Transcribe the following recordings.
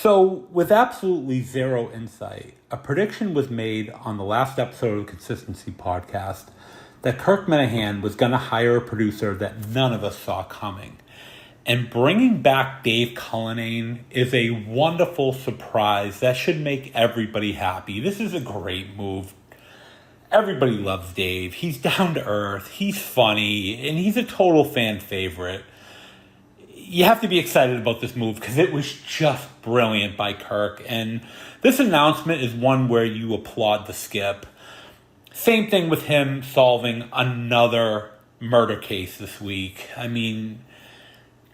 So, with absolutely zero insight, a prediction was made on the last episode of the Consistency podcast that Kirk Minihane was going to hire a producer that none of us saw coming. And bringing back Dave Cullinane is a wonderful surprise that should make everybody happy. This is a great move. Everybody loves Dave. He's down to earth, he's funny, and he's a total fan favorite. You have to be excited about this move because it was just brilliant by Kirk. And this announcement is one where you applaud the skip. Same thing with him solving another murder case this week. I mean,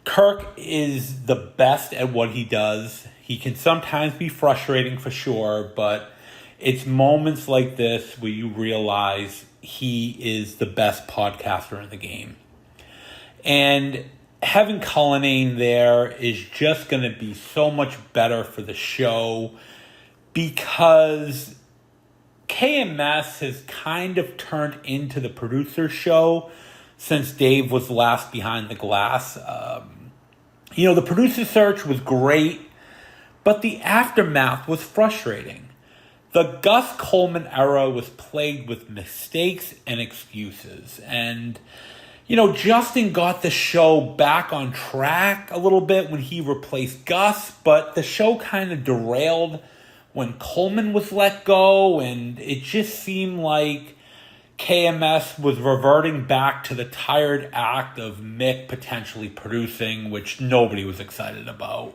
Kirk is the best at what he does. He can sometimes be frustrating for sure, but it's moments like this where you realize he is the best podcaster in the game. And having Cullinane there is just going to be so much better for the show because KMS has kind of turned into the producer show since Dave was last behind the glass. The producer search was great, but the aftermath was frustrating. The Gus Coleman era was plagued with mistakes and excuses. And, Justin got the show back on track a little bit when he replaced Gus, but the show kind of derailed when Coleman was let go, and it just seemed like KMS was reverting back to the tired act of Mick potentially producing, which nobody was excited about.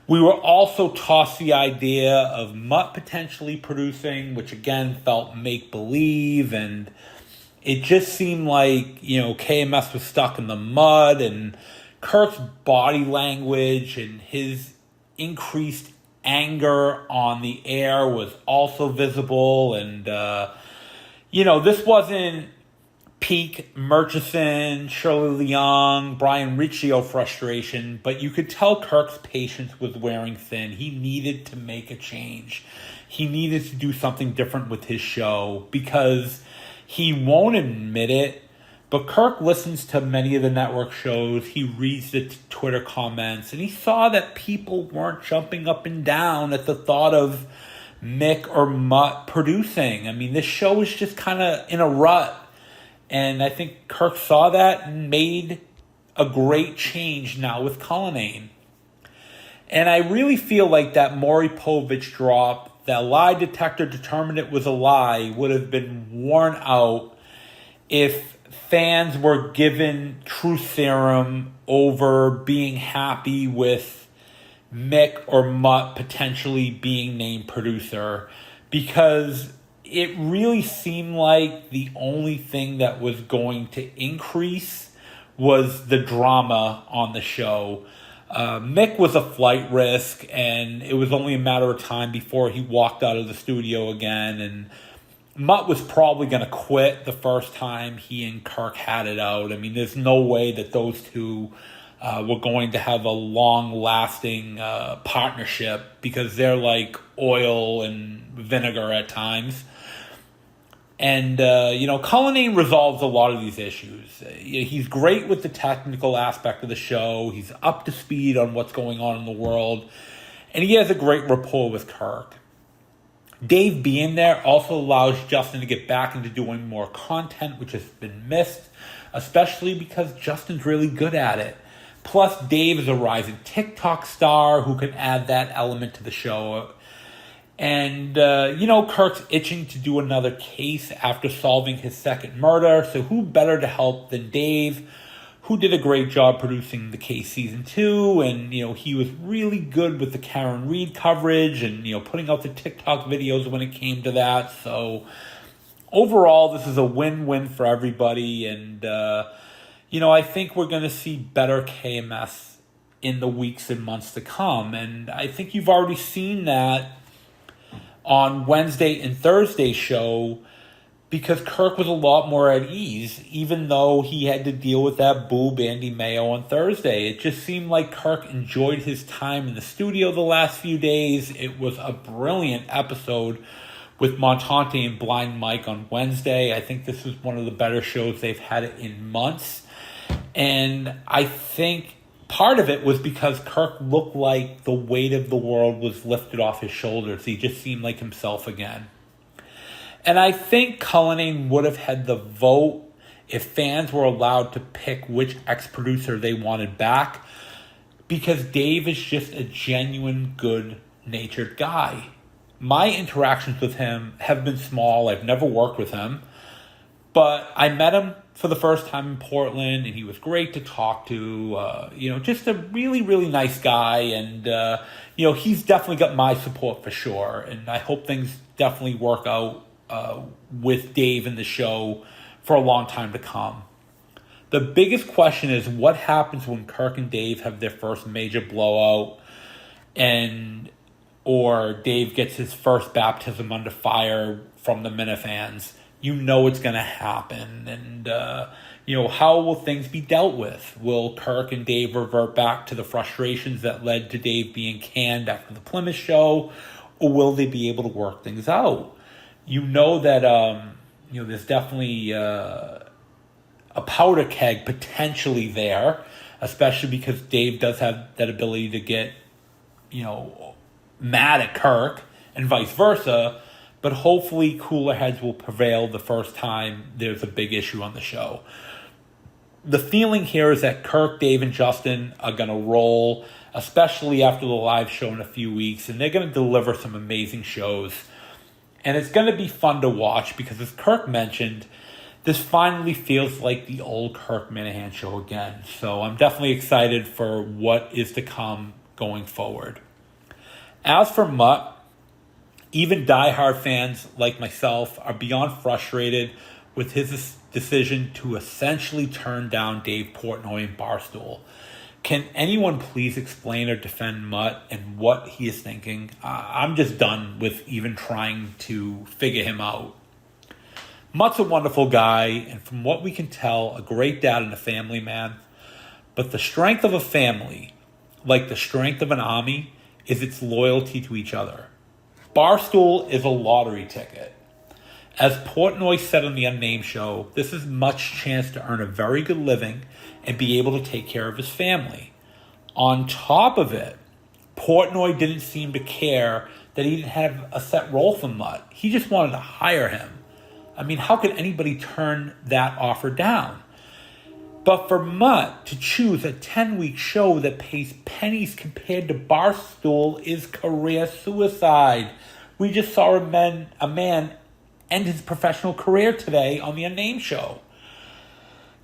We were also tossed the idea of Mutt potentially producing, which again felt make-believe, and it just seemed like, KMS was stuck in the mud, and Kirk's body language and his increased anger on the air was also visible. And, this wasn't peak Murchison, Shirley Leung, Brian Riccio frustration, but you could tell Kirk's patience was wearing thin. He needed to make a change. He needed to do something different with his show because he won't admit it, but Kirk listens to many of the network shows. He reads the Twitter comments, and he saw that people weren't jumping up and down at the thought of Mick or Mutt producing. I mean, this show is just kind of in a rut. And I think Kirk saw that and made a great change now with Cullinane. And I really feel like that Maury Povich drop, that lie detector determined it was a lie, would have been worn out if fans were given truth serum over being happy with Mick or Mutt potentially being named producer, because it really seemed like the only thing that was going to increase was the drama on the show. Mick was a flight risk, and it was only a matter of time before he walked out of the studio again. And Mutt was probably going to quit the first time he and Kirk had it out. I mean, there's no way that those two were going to have a long-lasting partnership because they're like oil and vinegar at times. And, Cullinane resolves a lot of these issues. He's great with the technical aspect of the show. He's up to speed on what's going on in the world. And he has a great rapport with Kirk. Dave being there also allows Justin to get back into doing more content, which has been missed, especially because Justin's really good at it. Plus, Dave is a rising TikTok star who can add that element to the show. And, Kirk's itching to do another case after solving his second murder. So who better to help than Dave, who did a great job producing the case season 2. And, he was really good with the Karen Reed coverage and, putting out the TikTok videos when it came to that. So overall, this is a win-win for everybody. And, I think we're going to see better KMS in the weeks and months to come. And I think you've already seen that on Wednesday and Thursday show because Kirk was a lot more at ease, even though he had to deal with that boob Andy Mayo on Thursday. It just seemed like Kirk enjoyed his time in the studio the last few days. It was a brilliant episode with Montante and Blind Mike on Wednesday. I think this was one of the better shows they've had in months. And I think part of it was because Kirk looked like the weight of the world was lifted off his shoulders. He just seemed like himself again. And I think Cullinane would have had the vote if fans were allowed to pick which ex-producer they wanted back, because Dave is just a genuine, good-natured guy. My interactions with him have been small. I've never worked with him. But I met him for the first time in Portland, and he was great to talk to. Just a really, really nice guy. And, he's definitely got my support for sure. And I hope things definitely work out with Dave and the show for a long time to come. The biggest question is what happens when Kirk and Dave have their first major blowout or Dave gets his first baptism under fire from the Minifans. You know it's going to happen. And, how will things be dealt with? Will Kirk and Dave revert back to the frustrations that led to Dave being canned after the Plymouth show? Or will they be able to work things out? You know that, there's definitely a powder keg potentially there, especially because Dave does have that ability to get, mad at Kirk and vice versa. But hopefully cooler heads will prevail the first time there's a big issue on the show. The feeling here is that Kirk, Dave, and Justin are going to roll, especially after the live show in a few weeks, and they're going to deliver some amazing shows. And it's going to be fun to watch because, as Kirk mentioned, this finally feels like the old Kirk Minihane show again. So I'm definitely excited for what is to come going forward. As for Mutt, even diehard fans like myself are beyond frustrated with his decision to essentially turn down Dave Portnoy and Barstool. Can anyone please explain or defend Mutt and what he is thinking? I'm just done with even trying to figure him out. Mutt's a wonderful guy, and from what we can tell, a great dad and a family man. But the strength of a family, like the strength of an army, is its loyalty to each other. Barstool is a lottery ticket. As Portnoy said on the Unnamed show, this is Mutt's chance to earn a very good living and be able to take care of his family. On top of it, Portnoy didn't seem to care that he didn't have a set role for Mutt. He just wanted to hire him. I mean, how could anybody turn that offer down? But for Mutt to choose a 10-week show that pays pennies compared to Barstool is career suicide. We just saw a man end his professional career today on the Unnamed show.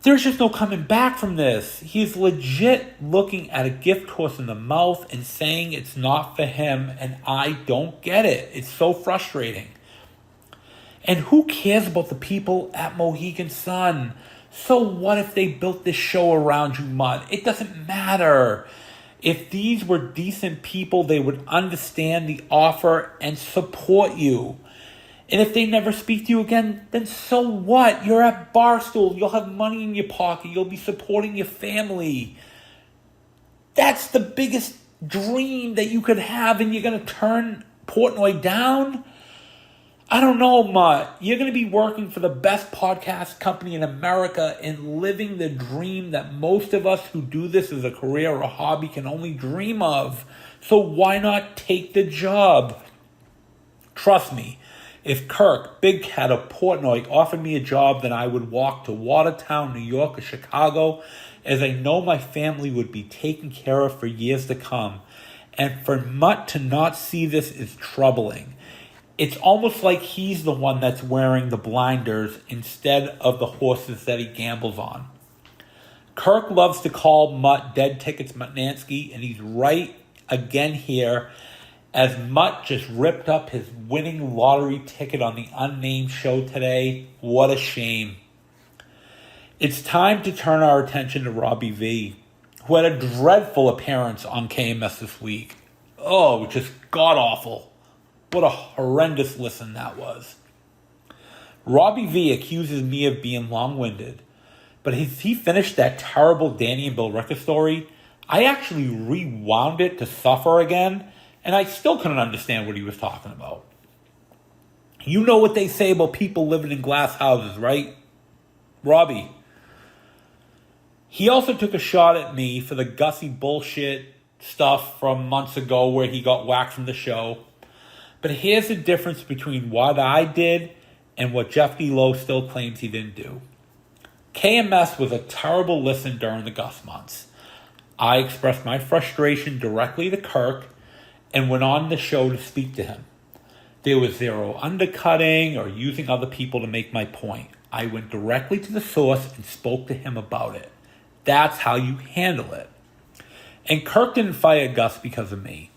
There's just no coming back from this. He's legit looking at a gift horse in the mouth and saying it's not for him, and I don't get it. It's so frustrating. And who cares about the people at Mohegan Sun? So what if they built this show around you, Mutt? It doesn't matter. If these were decent people, they would understand the offer and support you. And if they never speak to you again, then so what? You're at Barstool. You'll have money in your pocket. You'll be supporting your family. That's the biggest dream that you could have, and you're going to turn Portnoy down? I don't know, Mutt. You're going to be working for the best podcast company in America and living the dream that most of us who do this as a career or a hobby can only dream of. So why not take the job? Trust me, if Kirk, Big Cat, or Portnoy offered me a job, then I would walk to Watertown, New York, or Chicago, as I know my family would be taken care of for years to come. And for Mutt to not see this is troubling. It's almost like he's the one that's wearing the blinders instead of the horses that he gambles on. Kirk loves to call Mutt dead tickets Muttnansky, and he's right again here, as Mutt just ripped up his winning lottery ticket on the Unnamed show today. What a shame. It's time to turn our attention to Robbie V, who had a dreadful appearance on KMS this week. Oh, just god-awful. What a horrendous listen that was. Robbie V accuses me of being long-winded, but as he finished that terrible Danny and Bill Ricker story, I actually rewound it to suffer again, and I still couldn't understand what he was talking about. You know what they say about people living in glass houses, right? Robbie, He also took a shot at me for the Gussie bullshit stuff from months ago where he got whacked from the show. But here's the difference between what I did and what Jeff D. Lowe still claims he didn't do. KMS was a terrible listen during the Gus months. I expressed my frustration directly to Kirk and went on the show to speak to him. There was zero undercutting or using other people to make my point. I went directly to the source and spoke to him about it. That's how you handle it. And Kirk didn't fire Gus because of me.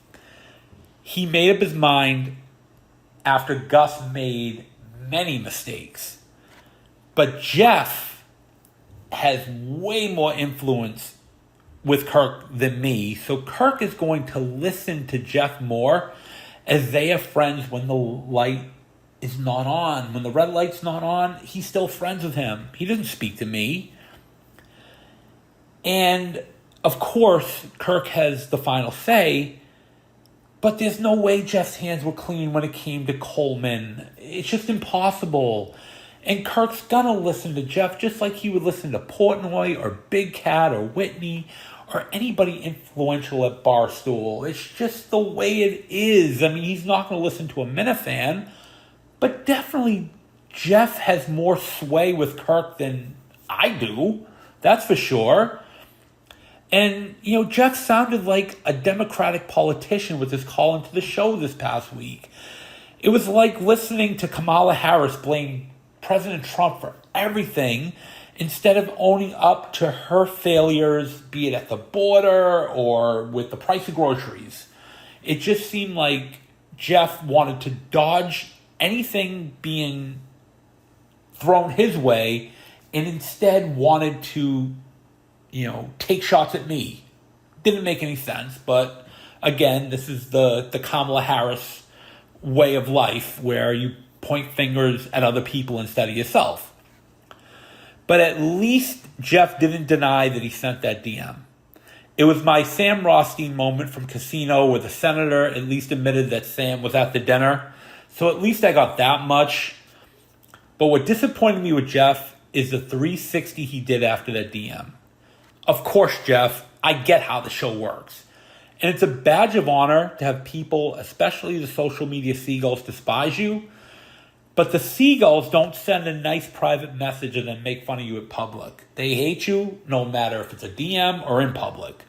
He made up his mind after Gus made many mistakes. But Jeff has way more influence with Kirk than me. So Kirk is going to listen to Jeff more as they are friends when the light is not on. When the red light's not on, he's still friends with him. He doesn't speak to me. And, of course, Kirk has the final say, but there's no way Jeff's hands were clean when it came to Coleman. It's just impossible. And Kirk's gonna listen to Jeff just like he would listen to Portnoy or Big Cat or Whitney or anybody influential at Barstool. It's just the way it is. I mean, he's not gonna listen to a Minifan, but definitely Jeff has more sway with Kirk than I do. That's for sure. And, Jeff sounded like a Democratic politician with his call into the show this past week. It was like listening to Kamala Harris blame President Trump for everything instead of owning up to her failures, be it at the border or with the price of groceries. It just seemed like Jeff wanted to dodge anything being thrown his way and instead wanted to take shots at me. Didn't make any sense, but again, this is the Kamala Harris way of life where you point fingers at other people instead of yourself. But at least Jeff didn't deny that he sent that DM. It was my Sam Rothstein moment from Casino where the senator at least admitted that Sam was at the dinner. So at least I got that much. But what disappointed me with Jeff is the 360 he did after that DM. Of course, Jeff, I get how the show works. And it's a badge of honor to have people, especially the social media seagulls, despise you. But the seagulls don't send a nice private message and then make fun of you in public. They hate you no matter if it's a DM or in public.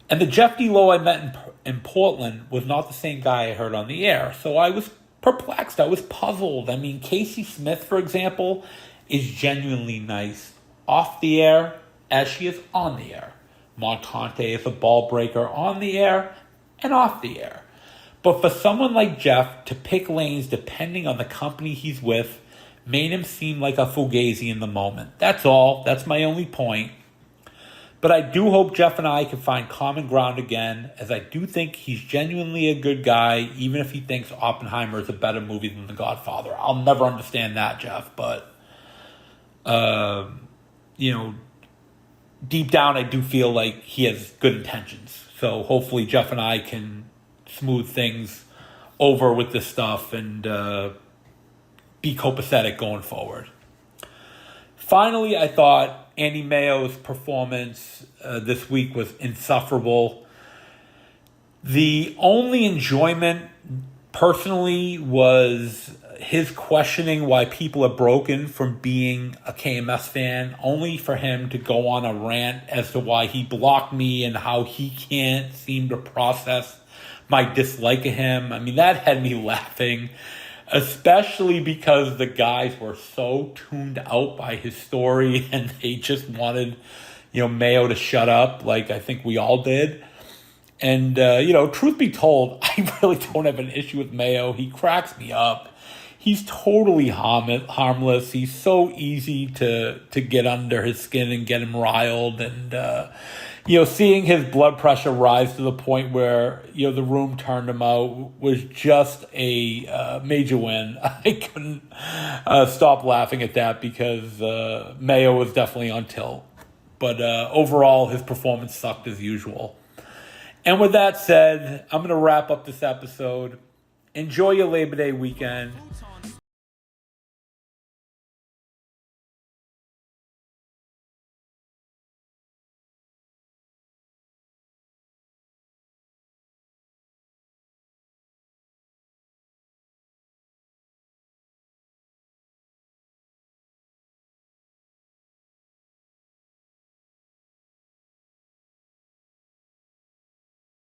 And the Jeff D. Lowe I met in Portland was not the same guy I heard on the air. So I was perplexed. I was puzzled. I mean, Casey Smith, for example, is genuinely nice off the air as she is on the air. Montante is a ball breaker on the air and off the air. But for someone like Jeff to pick lanes depending on the company he's with made him seem like a fugazi in the moment. That's all. That's my only point. But I do hope Jeff and I can find common ground again, as I do think he's genuinely a good guy, even if he thinks Oppenheimer is a better movie than The Godfather. I'll never understand that, Jeff. But, deep down, I do feel like he has good intentions. So hopefully Jeff and I can smooth things over with this stuff and be copacetic going forward. Finally, I thought Andy Mayo's performance this week was insufferable. The only enjoyment personally was his questioning why people are broken from being a KMS fan, only for him to go on a rant as to why he blocked me and how he can't seem to process my dislike of him. I mean, that had me laughing, especially because the guys were so tuned out by his story and they just wanted, Mayo to shut up, like I think we all did. And, truth be told, I really don't have an issue with Mayo. He cracks me up. He's totally harmless. He's so easy to get under his skin and get him riled. And, seeing his blood pressure rise to the point where, the room turned him out was just a major win. I couldn't stop laughing at that because Mayo was definitely on tilt. But overall, his performance sucked as usual. And with that said, I'm going to wrap up this episode. Enjoy your Labor Day weekend.